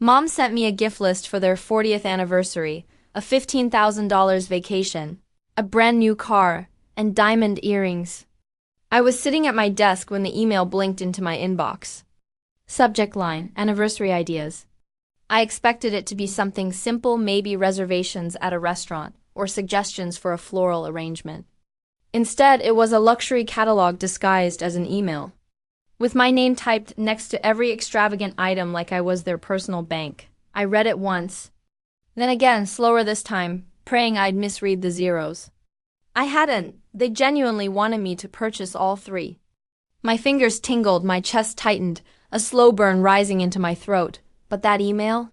Mom sent me a gift list for their 40th anniversary, a $15,000 vacation, a brand new car, and diamond earrings. I was sitting at my desk when the email blinked into my inbox. Subject line: Anniversary ideas. I expected it to be something simple, maybe reservations at a restaurant or suggestions for a floral arrangement. Instead, it was a luxury catalog disguised as an email, with my name typed next to every extravagant item like I was their personal bank. I read it once, then again, slower this time, praying I'd misread the zeros. I hadn't. They genuinely wanted me to purchase all three. My fingers tingled, my chest tightened, a slow burn rising into my throat. But that email?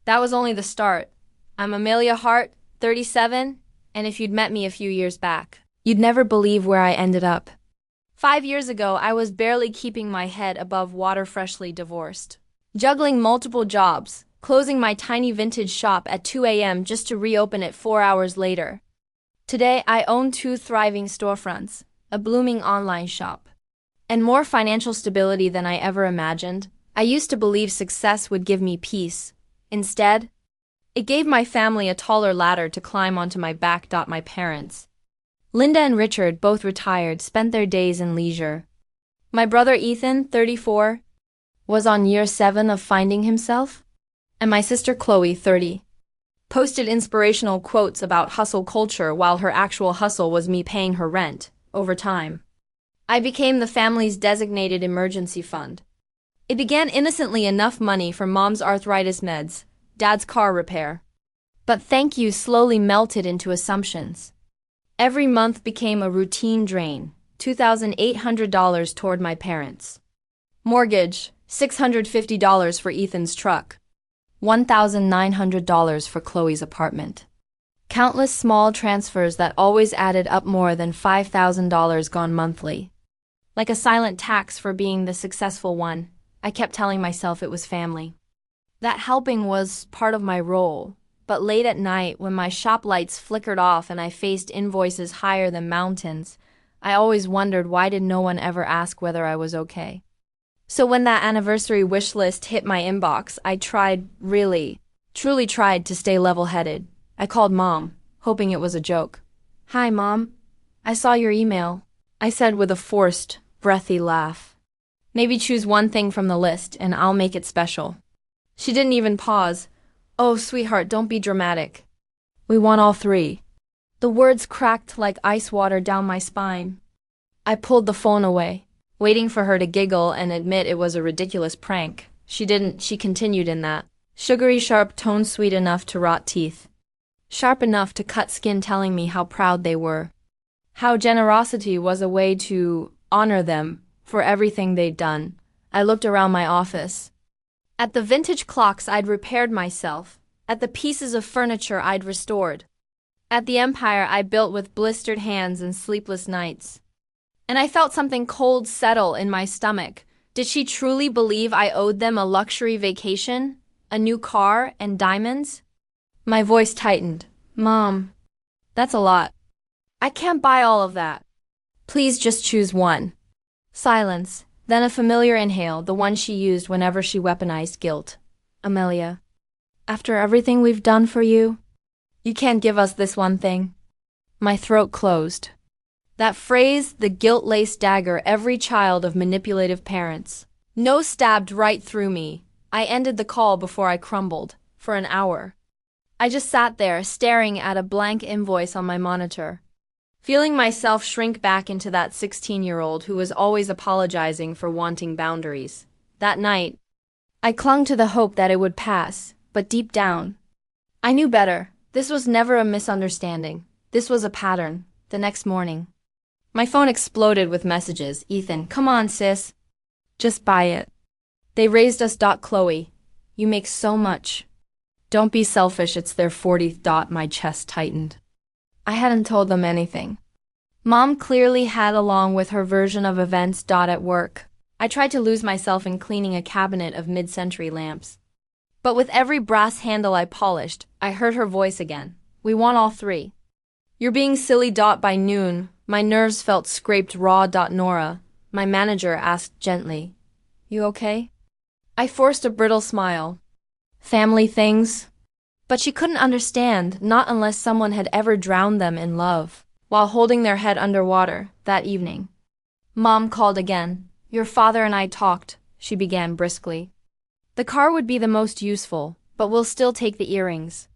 That was only the start. I'm Amelia Hart, 37, and if you'd met me a few years back, you'd never believe where I ended up. 5 years ago, I was barely keeping my head above water, freshly divorced, juggling multiple jobs, closing my tiny vintage shop at 2 a.m. just to reopen it 4 hours later. Today, I own 2 thriving storefronts, a blooming online shop, and more financial stability than I ever imagined. I used to believe success would give me peace. Instead, it gave my family a taller ladder to climb onto my back. My parents, Linda and Richard, both retired, spent their days in leisure. My brother Ethan, 34, was on year 7 of finding himself, and my sister Chloe, 30, posted inspirational quotes about hustle culture while her actual hustle was me paying her rent. Over time, I became the family's designated emergency fund. It began innocently, enough money for Mom's arthritis meds, Dad's car repair. But thank you slowly melted into assumptions. Every month became a routine drain: $2,800 toward my parents' mortgage, $650 for Ethan's truck, $1,900 for Chloe's apartment. Countless small transfers that always added up more than $5,000 gone monthly. Like a silent tax for being the successful one, I kept telling myself it was family, that helping was part of my role. But late at night, when my shop lights flickered off and I faced invoices higher than mountains, I always wondered, why did no one ever ask whether I was okay? So when that anniversary wish list hit my inbox, I truly tried to stay level-headed. I called Mom, hoping it was a joke. "Hi, Mom. I saw your email," I said with a forced, breathy laugh. "Maybe choose one thing from the list, and I'll make it special." She didn't even pause. "Oh, sweetheart, don't be dramatic. We want all three." The words cracked like ice water down my spine. I pulled the phone away, waiting for her to giggle and admit it was a ridiculous prank. She didn't. She continued in that sugary, sharp tone, sweet enough to rot teeth, sharp enough to cut skin, telling me how proud they were, how generosity was a way to honor them for everything they'd done. I looked around my office, at the vintage clocks I'd repaired myself, at the pieces of furniture I'd restored, at the empire I built with blistered hands and sleepless nights. And I felt something cold settle in my stomach. Did she truly believe I owed them a luxury vacation, a new car, and diamonds? My voice tightened. "Mom, that's a lot. I can't buy all of that. Please just choose one." Silence, then a familiar inhale, the one she used whenever she weaponized guilt. "Amelia, after everything we've done for you, you can't give us this one thing." My throat closed. That phrase, the guilt-laced dagger every child of manipulative parents knows, stabbed right through me. I ended the call before I crumbled. For an hour, I just sat there, staring at a blank invoice on my monitor, feeling myself shrink back into that 16-year-old who was always apologizing for wanting boundaries. That night, I clung to the hope that it would pass, but deep down, I knew better. This was never a misunderstanding. This was a pattern. The next morning, my phone exploded with messages. "Ethan, come on, sis. Just buy it. They raised us. Chloe, you make so much. Don't be selfish, it's their 40th. My chest tightened. I hadn't told them anything. Mom clearly had, along with her version of events. At work, I tried to lose myself in cleaning a cabinet of mid-century lamps. But with every brass handle I polished, I heard her voice again. "We want all three. You're being silly. By noon, my nerves felt scraped raw. Nora, my manager, asked gently, "You okay?" I forced a brittle smile. Family things. But she couldn't understand, not unless someone had ever drowned them in love, while holding their head underwater, that evening. Mom called again. Your father and I talked, she began briskly. The car would be the most useful, but we'll still take the earrings.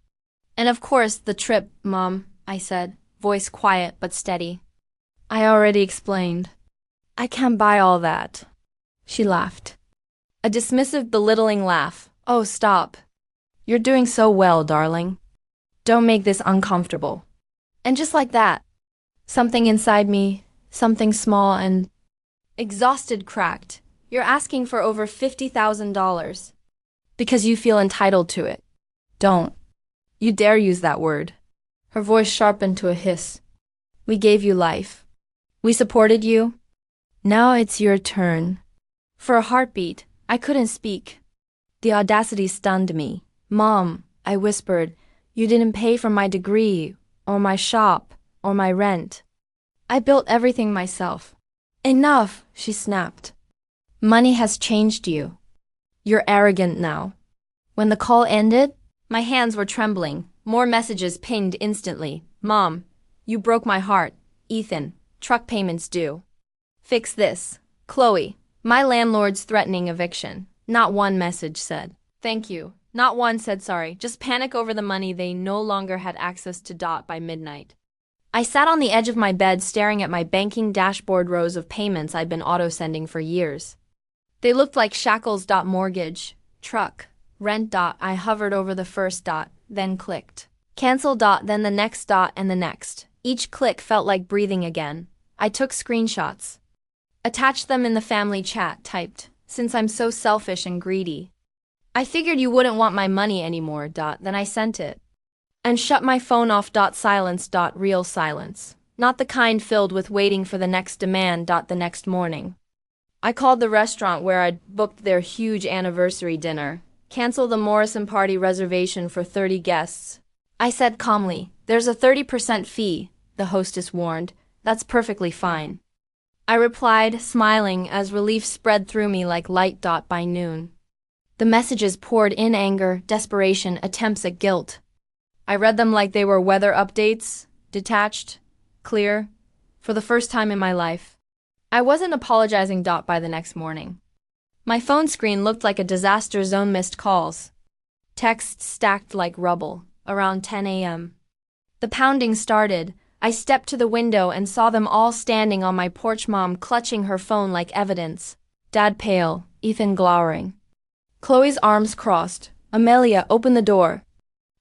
And of course, the trip, Mom, I said, voice quiet but steady. I already explained. I can't buy all that. She laughed. A dismissive, belittling laugh. Oh, stop. You're doing so well, darling. Don't make this uncomfortable. And just like that, something inside me, something small and exhausted cracked. You're asking for over $50,000 because you feel entitled to it. Don't. You dare use that word. Her voice sharpened to a hiss. We gave you life. We supported you. Now it's your turn. For a heartbeat, I couldn't speak. The audacity stunned me. Mom, I whispered, you didn't pay for my degree, or my shop, or my rent. I built everything myself. Enough, she snapped. Money has changed you. You're arrogant now. When the call ended, my hands were trembling. More messages pinged instantly. Mom, you broke my heart. Ethan, truck payments due. Fix this. Chloe, my landlord's threatening eviction. Not one message said, thank you. Not one said sorry. Just panic over the money they no longer had access to. By midnight. I sat on the edge of my bed staring at my banking dashboard rows of payments I'd been auto-sending for years. They looked like shackles. Mortgage, truck, rent. I hovered over the first, then clicked. Cancel. Then the next, and the next. Each click felt like breathing again. I took screenshots. Attached them in the family chat, typed, since I'm so selfish and greedy. I figured you wouldn't want my money anymore. Then I sent it. And shut my phone off. Silence. Real silence. Not the kind filled with waiting for the next demand. The next morning. I called the restaurant where I'd booked their huge anniversary dinner. Cancel the Morrison party reservation for 30 guests. I said calmly, there's a 30% fee, the hostess warned. That's perfectly fine. I replied, smiling as relief spread through me like light. By noon. The messages poured in anger, desperation, attempts at guilt. I read them like they were weather updates, detached, clear, for the first time in my life. I wasn't apologizing. By the next morning. My phone screen looked like a disaster zone. Missed calls. Texts stacked like rubble, around 10 a.m. The pounding started. I stepped to the window and saw them all standing on my porch. Mom clutching her phone like evidence. Dad pale, Ethan glowering. Chloe's arms crossed. Amelia, open the door.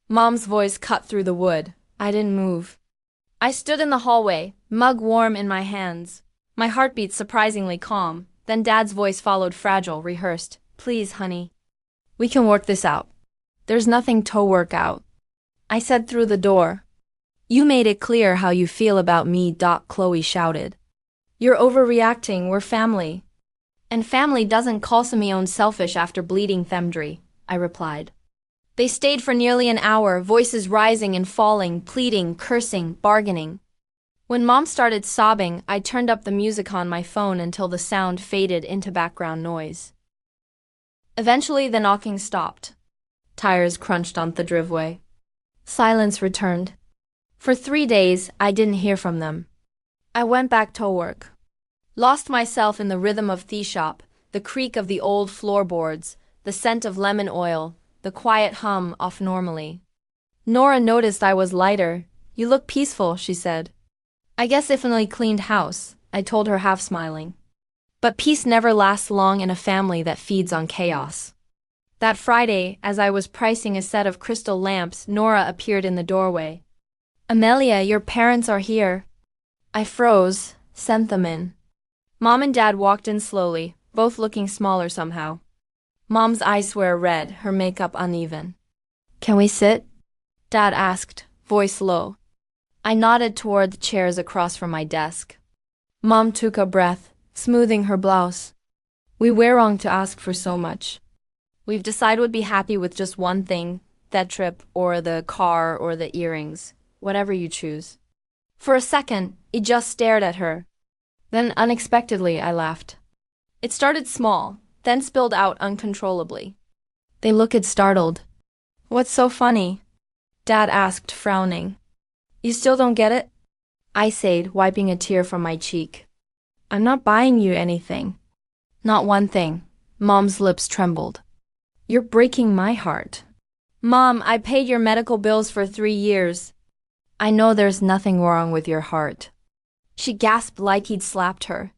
Mom's voice cut through the wood. I didn't move. I stood in the hallway, mug warm in my hands. My heartbeat surprisingly calm. Then Dad's voice followed, fragile, rehearsed. Please, honey. We can work this out. There's nothing to work out. I said through the door. You made it clear how you feel about me. Chloe shouted. You're overreacting. We're family. And family doesn't call Simeon selfish after bleeding Themdry, I replied. They stayed for nearly an hour, voices rising and falling, pleading, cursing, bargaining. When Mom started sobbing, I turned up the music on my phone until the sound faded into background noise. Eventually, the knocking stopped. Tires crunched on the driveway. Silence returned. For 3 days, I didn't hear from them. I went back to work. Lost myself in the rhythm of the shop, the creak of the old floorboards, the scent of lemon oil, the quiet hum off normally. Nora noticed I was lighter. You look peaceful, she said. I guess if only cleaned house, I told her, half smiling. But peace never lasts long in a family that feeds on chaos. That Friday, as I was pricing a set of crystal lamps, Nora appeared in the doorway. Amelia, your parents are here. I froze, sent them in. Mom and Dad walked in slowly, both looking smaller somehow. Mom's eyes were red, her makeup uneven. Can we sit? Dad asked, voice low. I nodded toward the chairs across from my desk. Mom took a breath, smoothing her blouse. We were wrong to ask for so much. We've decided we'd be happy with just one thing, that trip, or the car, or the earrings, whatever you choose. For a second, I just stared at her. Then unexpectedly, I laughed. It started small, then spilled out uncontrollably. They looked startled. What's so funny? Dad asked, frowning. You still don't get it? I said, wiping a tear from my cheek. I'm not buying you anything. Not one thing. Mom's lips trembled. You're breaking my heart. Mom, I paid your medical bills for 3 years. I know there's nothing wrong with your heart. She gasped like he'd slapped her.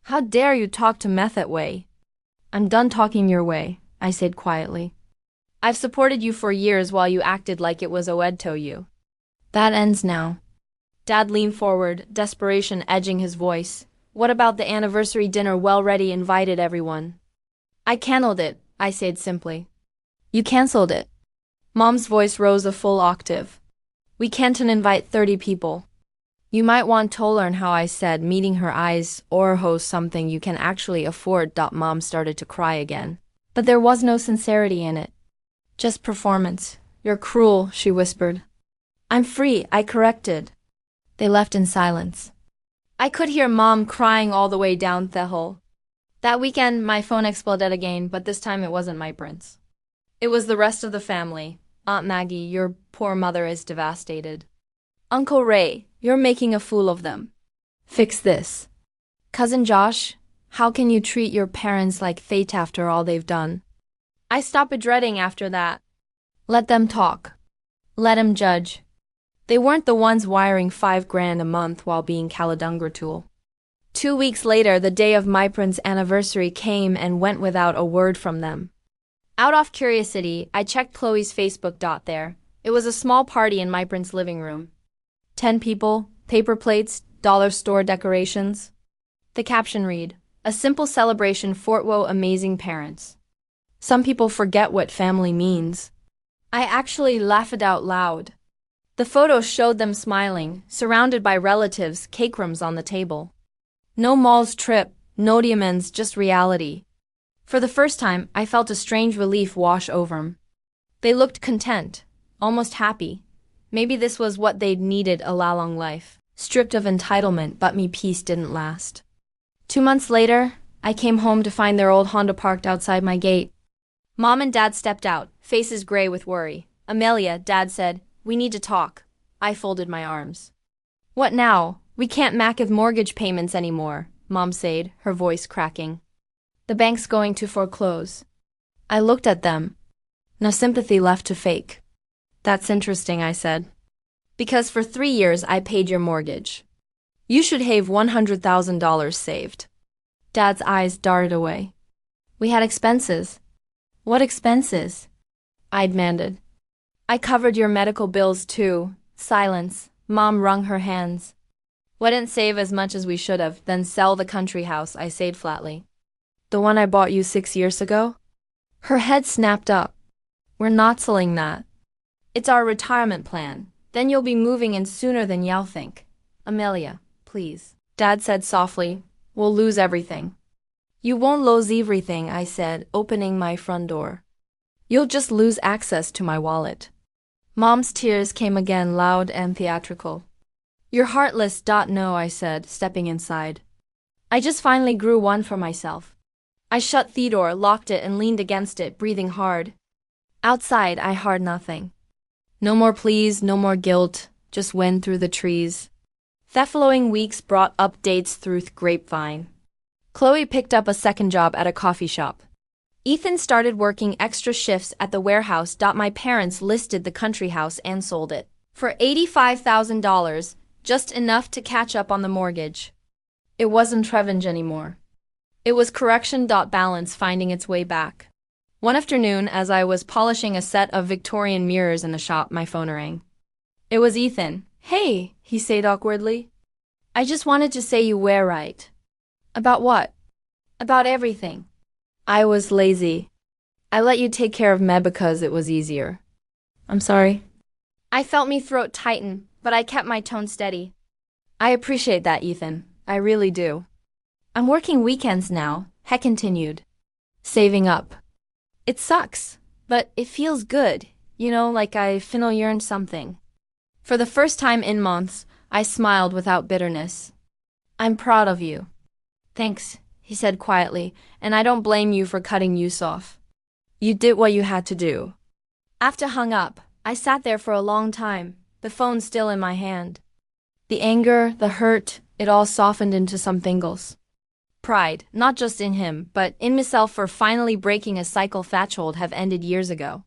How dare you talk to Meth that way? I'm done talking your way, I said quietly. I've supported you for years while you acted like it was owed to you. That ends now. Dad leaned forward, desperation edging his voice. What about the anniversary dinner well-ready invited everyone? I canceled it, I said simply. You canceled it. Mom's voice rose a full octave. We can't invite 30 people. You might want to learn how I said, meeting her eyes, or host something you can actually afford. Mom started to cry again. But there was no sincerity in it. Just performance. You're cruel, she whispered. I'm free, I corrected. They left in silence. I could hear Mom crying all the way down the hall. That weekend, my phone exploded again, but this time it wasn't my prince. It was the rest of the family. Aunt Maggie, your poor mother is devastated. Uncle Ray, you're making a fool of them. Fix this. Cousin Josh, how can you treat your parents like fate after all they've done? I stopped dreading after that. Let them talk. Let them judge. They weren't the ones wiring $5,000 a month while being Caladungratul. 2 weeks later, the day of my prince's anniversary came and went without a word from them. Out of curiosity, I checked Chloe's Facebook. There. It was a small party in my prince's living room. 10 people, paper plates, dollar store decorations. The caption read, a simple celebration for wo amazing parents. Some people forget what family means. I actually laughed out loud. The photos showed them smiling, surrounded by relatives, cake crumbs on the table. No mall's trip, no diamonds, just reality. For the first time, I felt a strange relief wash over them. They looked content, almost happy. Maybe this was what they'd needed a long life. Stripped of entitlement, but me peace didn't last. 2 months later, I came home to find their old Honda parked outside my gate. Mom and Dad stepped out, faces gray with worry. Amelia, Dad said, we need to talk. I folded my arms. What now? We can't make mortgage payments anymore, Mom said, her voice cracking. The bank's going to foreclose. I looked at them. No sympathy left to fake. That's interesting, I said. Because for 3 years I paid your mortgage. You should have $100,000 saved. Dad's eyes darted away. We had expenses. What expenses? I demanded. I covered your medical bills too. Silence. Mom wrung her hands. Wouldn't save as much as we should have, then sell the country house, I said flatly. The one I bought you 6 years ago? Her head snapped up. We're not selling that. It's our retirement plan. Then you'll be moving in sooner than you'll think. Amelia, please. Dad said softly, we'll lose everything. You won't lose everything, I said, opening my front door. You'll just lose access to my wallet. Mom's tears came again, loud and theatrical. You're heartless. No, I said, stepping inside. I just finally grew one for myself. I shut the door, locked it, and leaned against it, breathing hard. Outside, I heard nothing. No more pleas, no more guilt, just wind through the trees. The following weeks brought updates through the grapevine. Chloe picked up a second job at a coffee shop. Ethan started working extra shifts at the warehouse. My parents listed the country house and sold it for $85,000, just enough to catch up on the mortgage. It wasn't revenge anymore. It was correction. Balance finding its way back. One afternoon, as I was polishing a set of Victorian mirrors in the shop, my phone rang. It was Ethan. Hey, he said awkwardly. I just wanted to say you were right. About what? About everything. I was lazy. I let you take care of me because it was easier. I'm sorry. I felt me throat tighten, but I kept my tone steady. I appreciate that, Ethan. I really do. I'm working weekends now, he continued. Saving up. It sucks, but it feels good, like I finally earned something. For the first time in months, I smiled without bitterness. I'm proud of you. Thanks, he said quietly, and I don't blame you for cutting you off. You did what you had to do. After hung up, I sat there for a long time, the phone still in my hand. The anger, the hurt, it all softened into something else. Pride, not just in him, but in myself for finally breaking a cycle thatchold have ended years ago.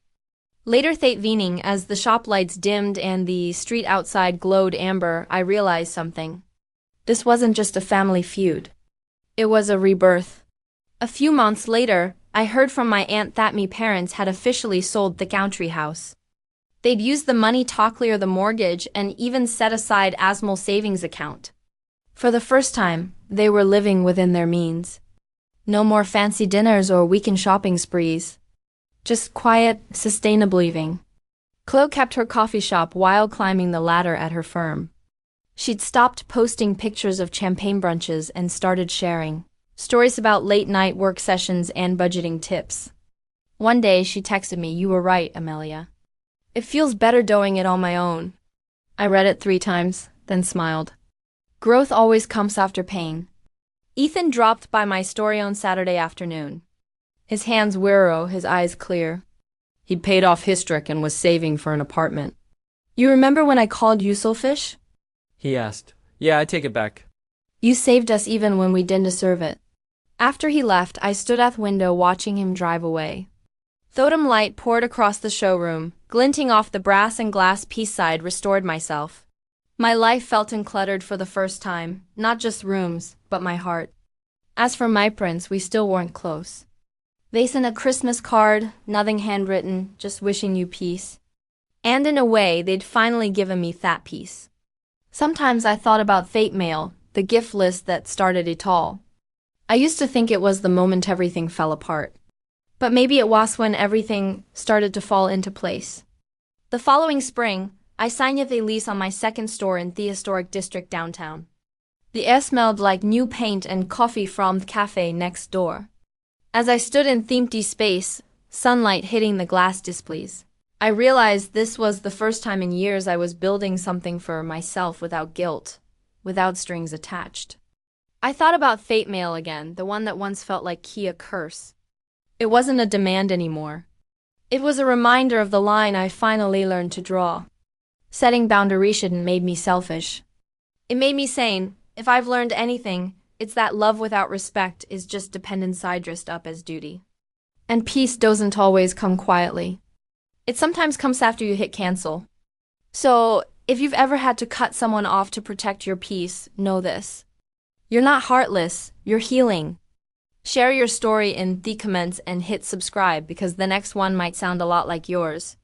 Later that evening, as the shop lights dimmed and the street outside glowed amber, I realized something. This wasn't just a family feud. It was a rebirth. A few months later, I heard from my aunt that me parents had officially sold the country house. They'd used the money to clear the mortgage and even set aside a small savings account. For the first time, they were living within their means. No more fancy dinners or weekend shopping sprees. Just quiet, sustainable living. Chloe kept her coffee shop while climbing the ladder at her firm. She'd stopped posting pictures of champagne brunches and started sharing stories about late-night work sessions and budgeting tips. One day, she texted me, "You were right, Amelia. It feels better doing it on my own." I read it 3 times, then smiled. Growth always comes after pain. Ethan dropped by my story on Saturday afternoon. His hands weary, his eyes clear. He'd paid off his trick and was saving for an apartment. "You remember when I called you selfish?" he asked. "Yeah, I take it back." "You saved us even when we didn't deserve it." After he left, I stood at the window watching him drive away. Totem light poured across the showroom, glinting off the brass and glass piece side restored myself. My life felt uncluttered for the first time, not just rooms, but my heart. As for my prince, we still weren't close. They sent a Christmas card, nothing handwritten, just wishing you peace. And in a way, they'd finally given me that peace. Sometimes I thought about fate mail, the gift list that started it all. I used to think it was the moment everything fell apart. But maybe it was when everything started to fall into place. The following spring, I signed a lease on my second store in the historic district downtown. The air smelled like new paint and coffee from the cafe next door. As I stood in the empty space, sunlight hitting the glass displays, I realized this was the first time in years I was building something for myself without guilt, without strings attached. I thought about fate mail again, the one that once felt like a curse. It wasn't a demand anymore. It was a reminder of the line I finally learned to draw. Setting boundaries shouldn't made me selfish. It made me sane. If I've learned anything, it's that love without respect is just dependence dressed up as duty. And peace doesn't always come quietly. It sometimes comes after you hit cancel. So, if you've ever had to cut someone off to protect your peace, know this. You're not heartless, you're healing. Share your story in the comments and hit subscribe because the next one might sound a lot like yours.